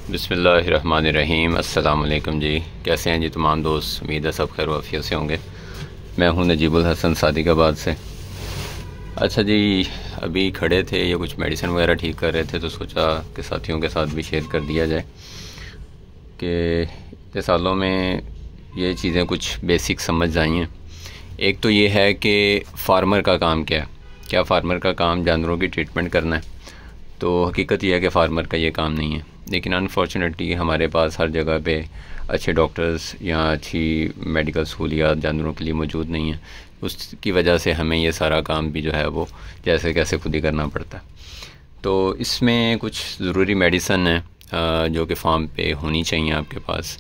बिस्मिल्लाहिर्रहमानिर्रहीम। अस्सलाम वालेकुम जी। कैसे हैं जी तमाम दोस्त? उम्मीद है सब खैर वाफियत से होंगे। मैं हूं नजीबुल हसन सादिकाबाद से। अच्छा जी, अभी खड़े थे ये कुछ मेडिसिन वगैरह ठीक कर रहे थे तो सोचा कि साथियों के साथ भी शेयर कर दिया जाए कि इतने सालों में ये चीज़ें कुछ बेसिक समझ आई हैं। एक तो ये है कि फार्मर का काम क्या है। क्या फ़ार्मर का काम जानवरों की ट्रीटमेंट करना है? तो हकीकत यह है कि फ़ार्मर का ये काम नहीं है, लेकिन अनफॉर्चुनेटली हमारे पास हर जगह पे अच्छे डॉक्टर्स या अच्छी मेडिकल सहूलियात जानवरों के लिए मौजूद नहीं है। उसकी वजह से हमें ये सारा काम भी जो है वो जैसे कैसे खुद ही करना पड़ता है। तो इसमें कुछ ज़रूरी मेडिसन है जो कि फार्म पे होनी चाहिए आपके पास।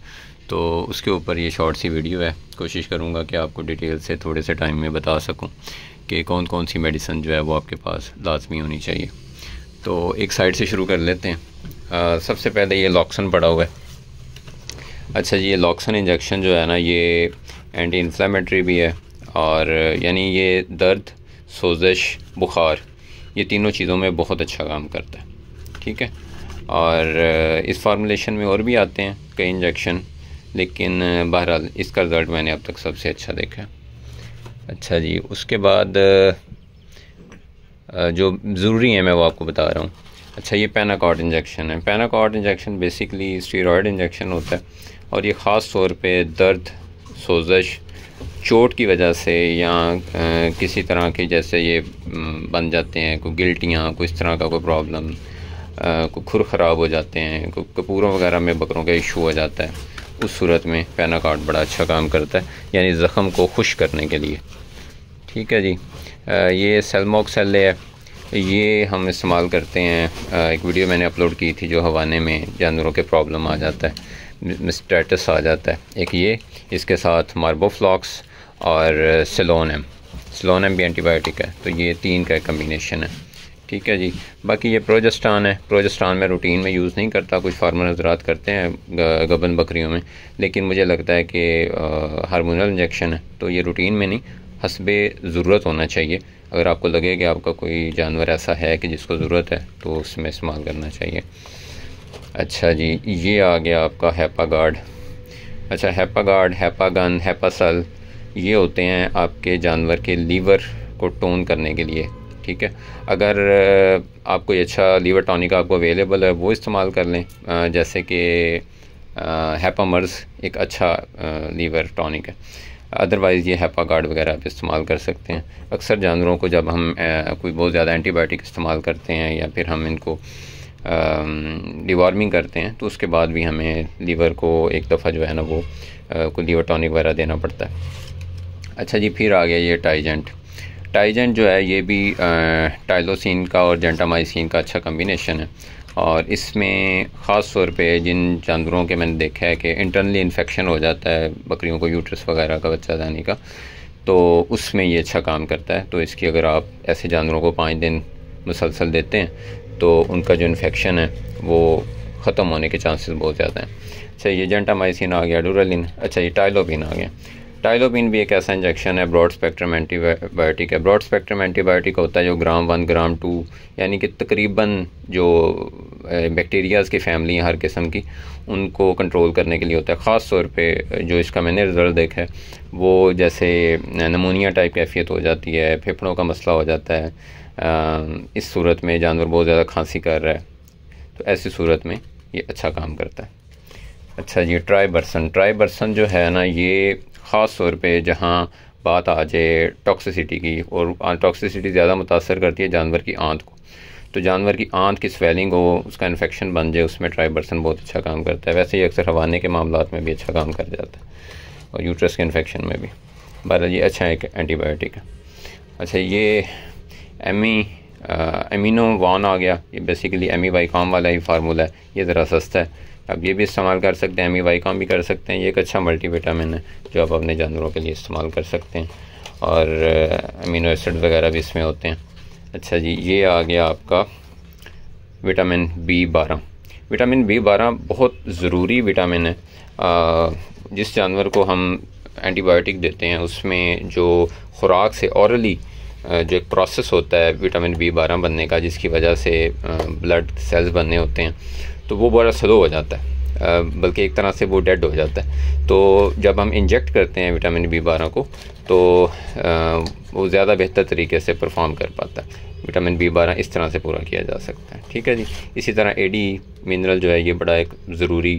तो उसके ऊपर ये शॉर्ट सी वीडियो है। कोशिश करूँगा कि आपको डिटेल से थोड़े से टाइम में बता सकूँ कि कौन कौन सी मेडिसन जो है वो आपके पास लाजमी होनी चाहिए। तो एक साइड से शुरू कर लेते हैं। सबसे पहले ये लॉक्सन पड़ा हुआ है। अच्छा जी, ये लॉक्सन इंजेक्शन जो है ना, ये एंटी इन्फ्लेमेटरी भी है और यानी ये दर्द, सोजिश, बुखार, ये तीनों चीज़ों में बहुत अच्छा काम करता है। ठीक है। और इस फार्मूलेशन में और भी आते हैं कई इंजेक्शन, लेकिन बहरहाल इसका रिज़ल्ट मैंने अब तक सबसे अच्छा देखा है। अच्छा जी, उसके बाद जो ज़रूरी है मैं वो आपको बता रहा हूँ। अच्छा, ये पैनाकॉर्ड इंजेक्शन है। पैनाकॉर्ड इंजेक्शन बेसिकली स्टीरॉयड इंजेक्शन होता है और ये ख़ास तौर पे दर्द, सोजिश, चोट की वजह से या किसी तरह के जैसे ये बन जाते हैं, कोई गिल्टियाँ, कोई इस तरह का कोई प्रॉब्लम, कोई खुर ख़राब हो जाते हैं, कोई कपूरों वगैरह में बकरों का इशू हो जाता है, उस सूरत में पैनाकॉर्ड बड़ा अच्छा काम करता है, यानी ज़ख़म को खुश करने के लिए। ठीक है जी। ये सेलमोक्सेल है, ये हम इस्तेमाल करते हैं। एक वीडियो मैंने अपलोड की थी जो हवाने में जानवरों के प्रॉब्लम आ जाता है, मिस्टेटस आ जाता है। एक ये, इसके साथ मार्बोफ्लॉक्स और सिलोनम भी एंटीबायोटिक है। तो ये तीन का कम्बिनेशन है। ठीक है जी। बाकी ये प्रोजेस्टान है। प्रोजेस्टान में रूटीन में यूज़ नहीं करता, कुछ फार्मर हज़रात करते हैं गबन बकरियों में, लेकिन मुझे लगता है कि हार्मोनल इंजेक्शन है तो ये रूटीन में नहीं, हस्बे ज़रूरत होना चाहिए। अगर आपको लगे कि आपका कोई जानवर ऐसा है कि जिसको ज़रूरत है तो उसमें इस्तेमाल करना चाहिए। अच्छा जी, ये आ गया आपका हैपागार्ड। अच्छा, हैपागार्ड, हैपागन, हैपासल, ये होते हैं आपके जानवर के लीवर को टोन करने के लिए। ठीक है। अगर आप कोई अच्छा लीवर टॉनिक आपको अवेलेबल है वो इस्तेमाल कर लें, जैसे कि हैपामर्स एक अच्छा लीवर टॉनिक है। अदरवाइज़ ये हैपागार्ड वगैरह आप इस्तेमाल कर सकते हैं। अक्सर जानवरों को जब हम कोई बहुत ज़्यादा एंटीबायोटिक इस्तेमाल करते हैं या फिर हम इनको डिवॉर्मिंग करते हैं तो उसके बाद भी हमें लीवर को एक दफ़ा जो है ना वो कोई लीवर टॉनिक वगैरह देना पड़ता है। अच्छा जी, फिर आ गया ये टाइजेंट। टाइजेंट जो है ये भी टाइलोसिन का और जेंटामाइसिन का अच्छा कम्बिनेशन है और इसमें ख़ास तौर पे जिन जानवरों के मैंने देखा है कि इंटरनली इन्फेक्शन हो जाता है बकरियों को, यूट्रस वगैरह का बच्चा दानी का, तो उसमें ये अच्छा काम करता है। तो इसकी अगर आप ऐसे जानवरों को 5 दिन मुसलसल देते हैं तो उनका जो इन्फेक्शन है वो ख़त्म होने के चांसेस बहुत ज़्यादा हैं। अच्छा, ये जेंटामाइसिन आ गया, डुरालिन। अच्छा, ये टाइलोबिन आ गया। टाइलोबिन भी एक ऐसा इंजेक्शन है, ब्रॉड स्पेक्ट्रम एंटीबायोटिक है। ब्रॉड स्पेक्ट्रम एंटीबायोटिक होता है जो ग्राम 1, ग्राम 2, यानी कि तकरीबन जो बैक्टीरियाज़ की फैमिली है हर किस्म की, उनको कंट्रोल करने के लिए होता है। ख़ास तौर पे जो इसका मैंने रिज़ल्ट देखा है वो जैसे नमूनिया टाइप कैफियत हो जाती है, फेफड़ों का मसला हो जाता है, इस सूरत में जानवर बहुत ज़्यादा खांसी कर रहा है तो ऐसी सूरत में ये अच्छा काम करता है। अच्छा जी, ट्राइबर्सन जो है ना, ये ख़ास तौर पे जहाँ बात आ जाए टॉक्सिसिटी की, और टॉक्सिसिटी ज़्यादा मुतासर करती है जानवर की आंत को, तो जानवर की आंत की स्वेलिंग हो, उसका इन्फेक्शन बन जाए, उसमें ट्राइबर्सन बहुत अच्छा काम करता है। वैसे ही अक्सर हवाने के मामलात में भी अच्छा काम कर जाता है और यूट्रस के इन्फेक्शन में भी। बहरहाल ये अच्छा एक एंटीबायोटिक है। अच्छा, ये एमिनो वन आ गया। ये बेसिकली एमीवाइकॉम वाला ही फार्मूला है। ये ज़रा सस्ता है, अब ये भी इस्तेमाल कर सकते हैं, एमीवाइकॉम भी कर सकते हैं। ये एक अच्छा मल्टीविटामिन है जो आप अपने जानवरों के लिए इस्तेमाल कर सकते हैं और अमीनो एसिड वगैरह भी इसमें होते हैं। अच्छा जी, ये आ गया आपका विटामिन B12। विटामिन B12 बहुत ज़रूरी विटामिन है। जिस जानवर को हम एंटीबायोटिक देते हैं उसमें जो खुराक से औरली जो एक प्रोसेस होता है विटामिन B12 बनने का, जिसकी वजह से ब्लड सेल्स बनने होते हैं, तो वो बड़ा स्लो हो जाता है, बल्कि एक तरह से वो डेड हो जाता है। तो जब हम इंजेक्ट करते हैं विटामिन B12 को तो वो ज़्यादा बेहतर तरीके से परफॉर्म कर पाता है। विटामिन B12 इस तरह से पूरा किया जा सकता है, ठीक है जी। इसी तरह AD मिनरल जो है ये बड़ा एक ज़रूरी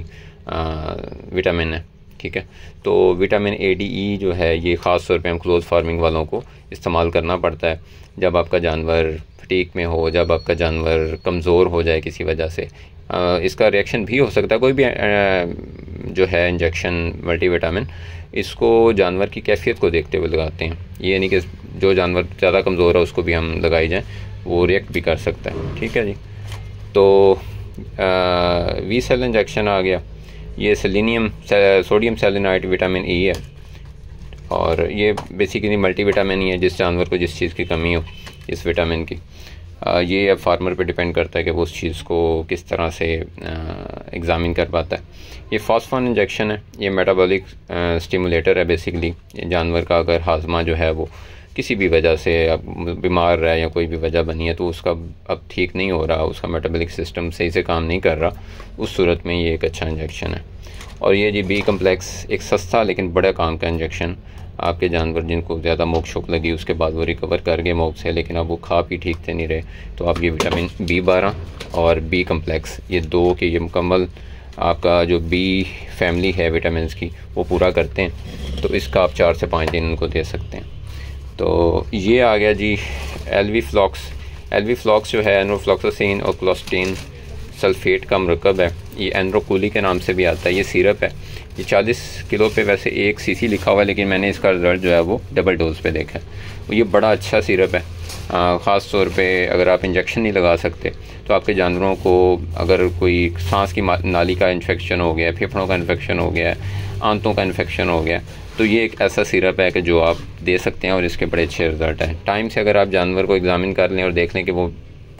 विटामिन है, ठीक है। तो विटामिन ADE जो है ये ख़ास तौर पे हम क्लोज फार्मिंग वालों को इस्तेमाल करना पड़ता है जब आपका जानवर फटीक में हो, जब आपका जानवर कमज़ोर हो जाए किसी वजह से। इसका रिएक्शन भी हो सकता है, कोई भी जो है इंजेक्शन मल्टीविटामिन, इसको जानवर की कैफियत को देखते हुए लगाते हैं। ये नहीं कि जो जानवर ज़्यादा कमज़ोर है उसको भी हम लगाई जाए, वो रिएक्ट भी कर सकता है, ठीक है जी। तो V सेल इंजेक्शन आ गया, ये सोडियम सेलेनाइड विटामिन E है, और ये बेसिकली मल्टीविटामिन ही है जिस जानवर को जिस चीज़ की कमी हो इस विटामिन की। ये अब फार्मर पे डिपेंड करता है कि वो उस चीज़ को किस तरह से एग्ज़ामिन कर पाता है। ये फॉस्फोन इंजेक्शन है, ये मेटाबॉलिक स्टिमुलेटर है बेसिकली। जानवर का अगर हाजमा जो है वो किसी भी वजह से अब बीमार रहा है या कोई भी वजह बनी है तो उसका अब ठीक नहीं हो रहा, उसका मेटाबॉलिक सिस्टम सही से काम नहीं कर रहा, उस सूरत में ये एक अच्छा इंजेक्शन है। और ये जी B कम्प्लेक्स एक सस्ता लेकिन बड़ा काम का इंजेक्शन। आपके जानवर जिनको ज़्यादा मोक शोक लगी उसके बाद वो रिकवर कर गए मोक से, लेकिन अब वो खा पी ठीक से नहीं रहे, तो आप ये विटामिन B12 और B कम्प्लेक्स ये दो के ये मुकम्मल आपका जो B फैमिली है विटामिन की वो पूरा करते हैं। तो इसका आप 4 से 5 दिन उनको दे सकते हैं। तो ये आ गया जी LV फ्लॉक्स जो है एनरोफ्लॉक्सासिन और क्लोस्टिन सल्फेट का मरकब है। ये एनरोकूली के नाम से भी आता है। ये सिरप है, ये 40 किलो पे वैसे 1 cc लिखा हुआ है, लेकिन मैंने इसका रिज़ल्ट जो है वो डबल डोज पे देखा है। ये बड़ा अच्छा सिरप है। ख़ास तौर पे अगर आप इंजेक्शन नहीं लगा सकते तो आपके जानवरों को अगर कोई सांस की नाली का इन्फेक्शन हो गया, फेफड़ों का इन्फेक्शन हो गया, आंतों का इन्फेक्शन हो गया, तो ये एक ऐसा सिरप है कि जो आप दे सकते हैं और इसके बड़े अच्छे रिज़ल्ट हैं। टाइम से अगर आप जानवर को एग्ज़ामिन कर लें और देख लें कि वो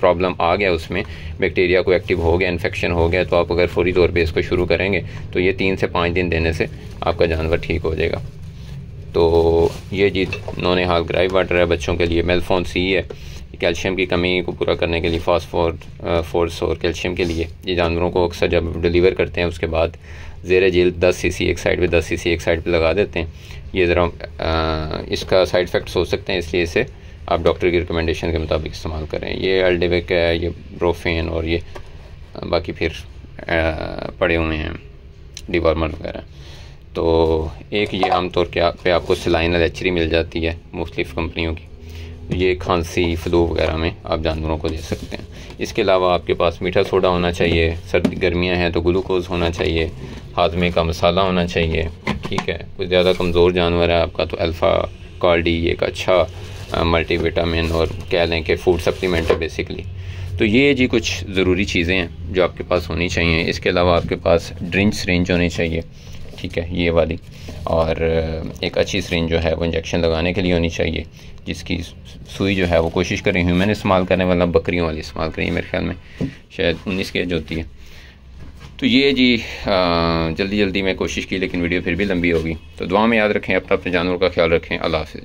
प्रॉब्लम आ गया, उसमें बैक्टीरिया को एक्टिव हो गया, इन्फेक्शन हो गया, तो आप अगर फौरी तौर पे इसको शुरू करेंगे तो ये 3 से 5 दिन देने से आपका जानवर ठीक हो जाएगा। तो ये जी नॉनेहाल ग्राइव वाटर है बच्चों के लिए। मेलफोन C है, कैल्शियम की कमी को पूरा करने के लिए, फॉस्फोरस और कैल्शियम के लिए। ये जानवरों को अक्सर जब डिलीवर करते हैं उसके बाद ज़ेरे जेल 10 cc एक साइड पे 10 cc एक साइड पे लगा देते हैं। ये ज़रा इसका साइड इफ़ेक्ट्स हो सकते हैं, इसलिए इसे आप डॉक्टर की रिकमेंडेशन के मुताबिक इस्तेमाल करें। ये अल्डेविक है, ये ब्रोफेन, और ये बाकी फिर पड़े हुए हैं डिवॉर्मर वगैरह। तो एक ये आमतौर पे आपको सलाइन एलेचरी मिल जाती है मुख्तलिफ़ कंपनियों की, ये खांसी फ्लू वगैरह में आप जानवरों को दे सकते हैं। इसके अलावा आपके पास मीठा सोडा होना चाहिए, सर्दी गर्मियाँ हैं तो ग्लूकोज़ होना चाहिए, हाजमे का मसाला होना चाहिए, ठीक है। कुछ ज़्यादा कमज़ोर जानवर है आपका तो अल्फ़ा कार्डी एक अच्छा मल्टीविटामिन और कह लें कि फूड सप्लीमेंट है बेसिकली। तो ये जी कुछ ज़रूरी चीज़ें हैं जो आपके पास होनी चाहिए। इसके अलावा आपके पास ड्रिंच सिरिंज होनी चाहिए, ठीक है, ये वाली, और एक अच्छी सिरिंज जो है वो इंजेक्शन लगाने के लिए होनी चाहिए, जिसकी सुई जो है वो कोशिश करें ह्यूमन इस्तेमाल करने वाला, बकरियों वाली इस्तेमाल करें। मेरे ख्याल में शायद 19 की एज होती है। तो ये जी जल्दी में कोशिश की, लेकिन वीडियो फिर भी लंबी होगी। तो दुआ में याद रखें, अपने जानवर का ख्याल रखें। अल्लाह हाफ़िज़।